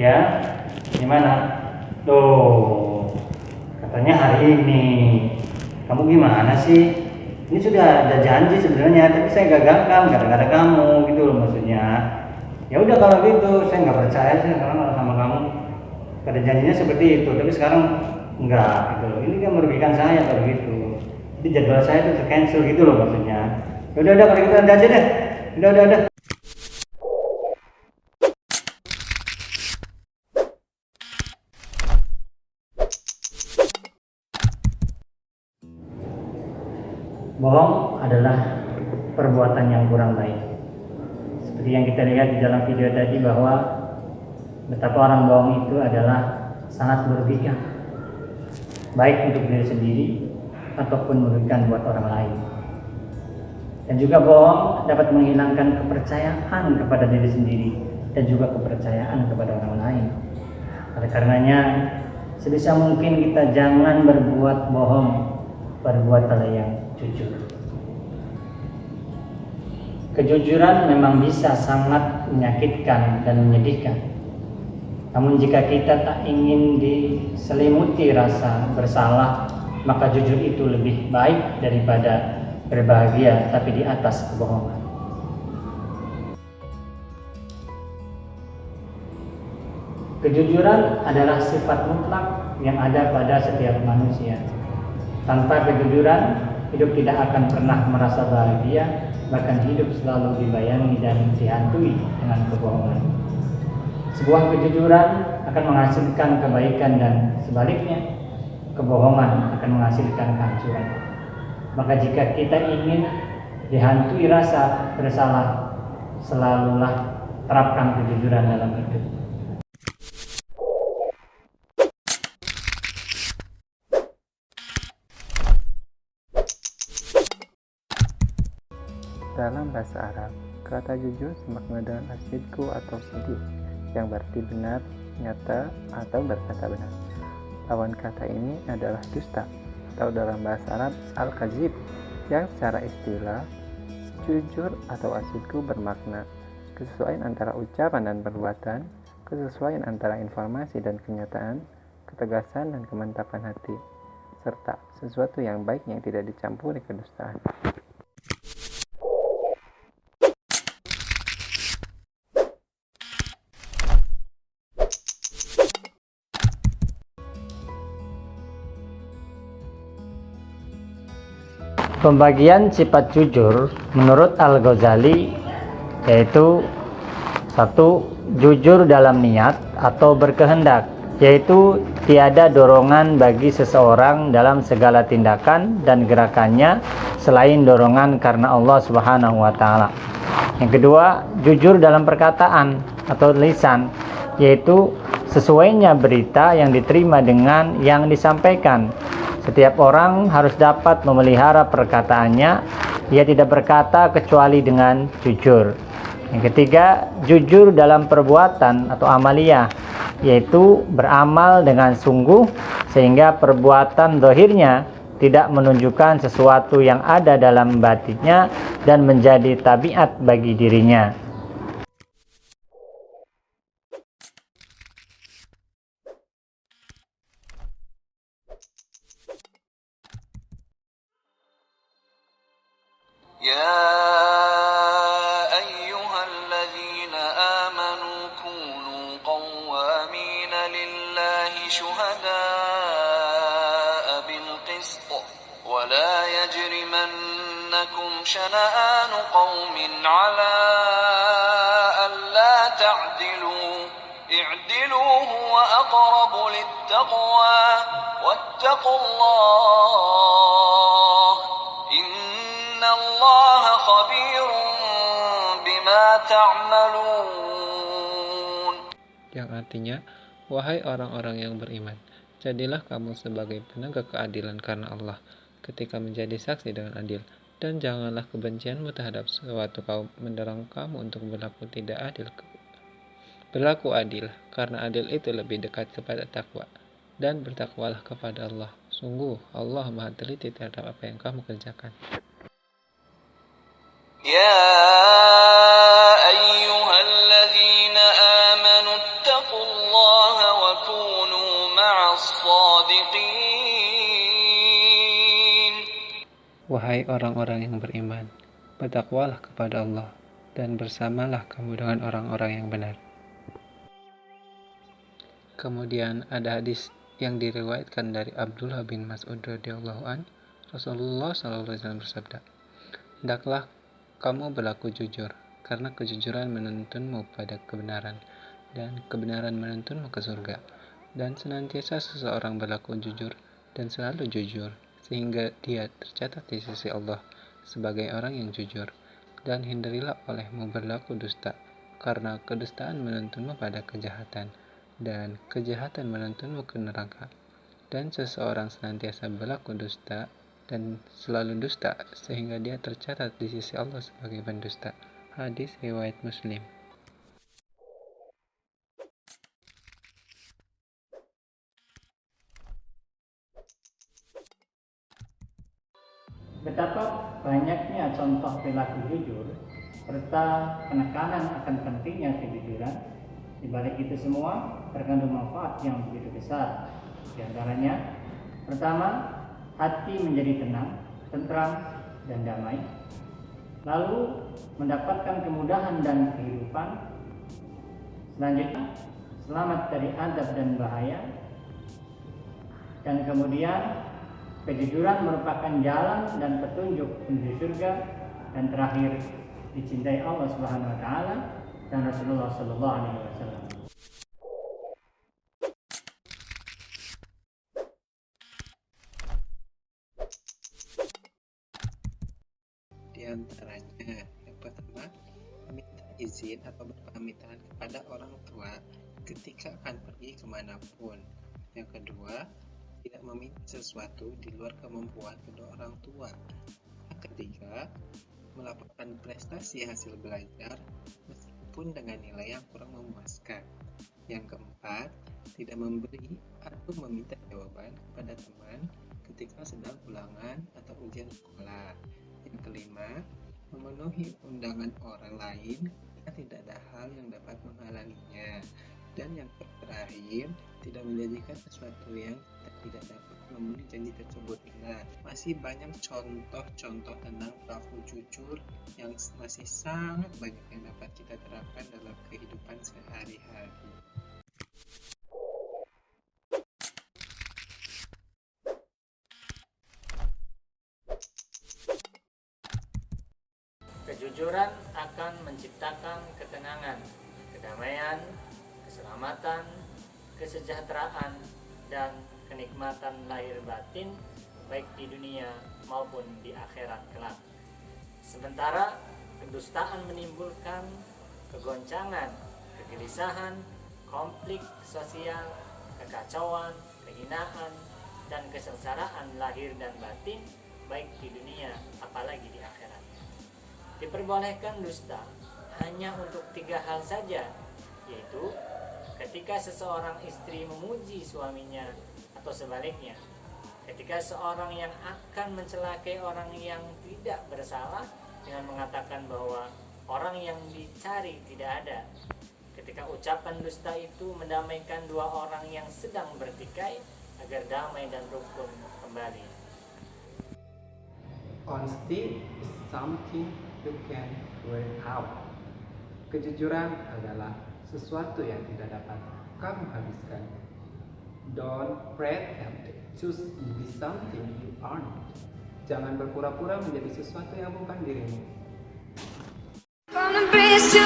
Ya, gimana? Loh, katanya hari ini. Kamu gimana sih? Ini sudah ada janji sebenarnya, tapi saya gagalkan gara-gara kamu gitu loh maksudnya. Ya udah kalau gitu, saya nggak percaya sih karena sama kamu. Pada janjinya seperti itu, tapi sekarang enggak gitu loh. Ini kan merugikan saya kalau gitu. Jadi jadwal saya itu tercancel gitu loh maksudnya. Ya udah kalau gitu nanti aja deh. Udah. Bohong adalah perbuatan yang kurang baik. Seperti yang kita lihat di dalam video tadi bahwa betapa orang bohong itu adalah sangat merugikan, baik untuk diri sendiri ataupun merugikan buat orang lain. Dan juga bohong dapat menghilangkan kepercayaan kepada diri sendiri dan juga kepercayaan kepada orang lain. Oleh karenanya, sebisa mungkin kita jangan berbuat bohong, berbuatlah yang jujur. Kejujuran memang bisa sangat menyakitkan dan menyedihkan. Namun jika kita tak ingin diselimuti rasa bersalah, maka jujur itu lebih baik daripada berbahagia tapi di atas kebohongan. Kejujuran adalah sifat mutlak yang ada pada setiap manusia. Tanpa kejujuran, hidup tidak akan pernah merasa bahagia, bahkan hidup selalu dibayangi dan dihantui dengan kebohongan. Sebuah kejujuran akan menghasilkan kebaikan dan sebaliknya, kebohongan akan menghasilkan kehancuran. Maka jika kita ingin dihantui rasa bersalah, selalulah terapkan kejujuran dalam hidup. Dalam bahasa Arab, kata jujur semakna dengan asidku atau siddiq, yang berarti benar, nyata, atau berkata benar. Lawan kata ini adalah dusta, atau dalam bahasa Arab al-kadzib, yang secara istilah jujur atau asidku bermakna kesesuaian antara ucapan dan perbuatan, kesesuaian antara informasi dan kenyataan, ketegasan dan kemantapan hati, serta sesuatu yang baik yang tidak dicampuri kedustaan. Pembagian sifat jujur menurut Al-Ghazali yaitu 1. Jujur dalam niat atau berkehendak, yaitu tiada dorongan bagi seseorang dalam segala tindakan dan gerakannya selain dorongan karena Allah Subhanahu wa taala. Yang kedua, jujur dalam perkataan atau lisan, yaitu sesuainya berita yang diterima dengan yang disampaikan. Setiap orang harus dapat memelihara perkataannya. Ia tidak berkata kecuali dengan jujur. Yang ketiga, jujur dalam perbuatan atau amaliyah, yaitu beramal dengan sungguh sehingga perbuatan zahirnya tidak menunjukkan sesuatu yang ada dalam batinnya dan menjadi tabiat bagi dirinya. يا أيها الذين آمنوا كونوا قوامين لله شهداء بالقسط ولا يجرمنكم شنآن قوم على ألا تعدلوا اعدلوا هو أقرب للتقوى واتقوا الله إن الله خبير بما تعملون. Yang artinya, wahai orang-orang yang beriman, jadilah kamu sebagai penegak keadilan karena Allah ketika menjadi saksi dengan adil, dan janganlah kebencianmu terhadap suatu kaum mendorong kamu untuk berlaku adil, karena adil itu lebih dekat kepada takwa, dan bertakwalah kepada Allah. Sungguh Allah Maha teliti terhadap apa yang kamu kerjakan. يا أيها الذين آمنوا اتقوا فاتقوا الله وكونوا مع الصادقين. Wahai orang-orang yang beriman, bertakwalah kepada Allah, dan bersamalah kamu dengan orang-orang yang benar. Kemudian ada hadis yang diriwayatkan dari Abdullah bin Mas'ud radhiyallahu an, Rasulullah SAW bersabda, "Hendaklah kamu berlaku jujur, karena kejujuran menuntunmu pada kebenaran, dan kebenaran menuntunmu ke surga. Dan senantiasa seseorang berlaku jujur dan selalu jujur, sehingga dia tercatat di sisi Allah sebagai orang yang jujur. Dan hindarilah olehmu berlaku dusta, karena kedustaan menuntunmu pada kejahatan, dan kejahatan menuntunmu ke neraka. Dan seseorang senantiasa berlaku dusta dan selalu dusta, sehingga dia tercatat di sisi Allah sebagai pendusta." Hadis riwayat Muslim. Betapa banyaknya contoh perilaku jujur serta penekanan akan pentingnya kejujuran. Di balik itu semua terkandung manfaat yang begitu besar. Di antaranya, pertama, hati menjadi tenang, tentram, dan damai. Lalu mendapatkan kemudahan dan kehidupan. Selanjutnya, selamat dari azab dan bahaya. Dan kemudian, kejujuran merupakan jalan dan petunjuk menuju surga. Dan terakhir, dicintai Allah Subhanahu wa taala dan Rasulullah sallallahu alaihi wasallam. Di antaranya, yang pertama, meminta izin atau berpamitan kepada orang tua ketika akan pergi kemanapun. Yang kedua, tidak meminta sesuatu di luar kemampuan kedua orang tua. Yang ketiga, melaporkan prestasi hasil belajar meskipun dengan nilai yang kurang memuaskan. Yang keempat, tidak memberi atau meminta jawaban kepada teman ketika sedang ulangan atau ujian sekolah. Yang kelima, memenuhi undangan orang lain jika tidak ada hal yang dapat menghalanginya. Dan yang terakhir, tidak menjanjikan sesuatu yang tidak dapat memenuhi janji tersebut. Nah, masih banyak contoh-contoh tentang perilaku jujur yang masih sangat banyak yang dapat kita terapkan dalam kehidupan sehari-hari. Kejujuran akan menciptakan ketenangan, kedamaian, keselamatan, kesejahteraan, dan kenikmatan lahir batin baik di dunia maupun di akhirat kelak. Sementara kedustaan menimbulkan kegoncangan, kegelisahan, konflik sosial, kekacauan, kehinaan, dan kesengsaraan lahir dan batin baik di dunia apalagi di akhirat. Diperbolehkan dusta hanya untuk 3 hal saja, yaitu ketika seseorang istri memuji suaminya atau sebaliknya, ketika seorang yang akan mencelakai orang yang tidak bersalah dengan mengatakan bahwa orang yang dicari tidak ada, ketika ucapan dusta itu mendamaikan 2 orang yang sedang bertikai agar damai dan rukun kembali. Honesty is something you can wear out. Kejujuran adalah sesuatu yang tidak dapat kamu habiskan. Don't pretend to be something you aren't. Jangan berpura-pura menjadi sesuatu yang bukan dirimu. From the bridge to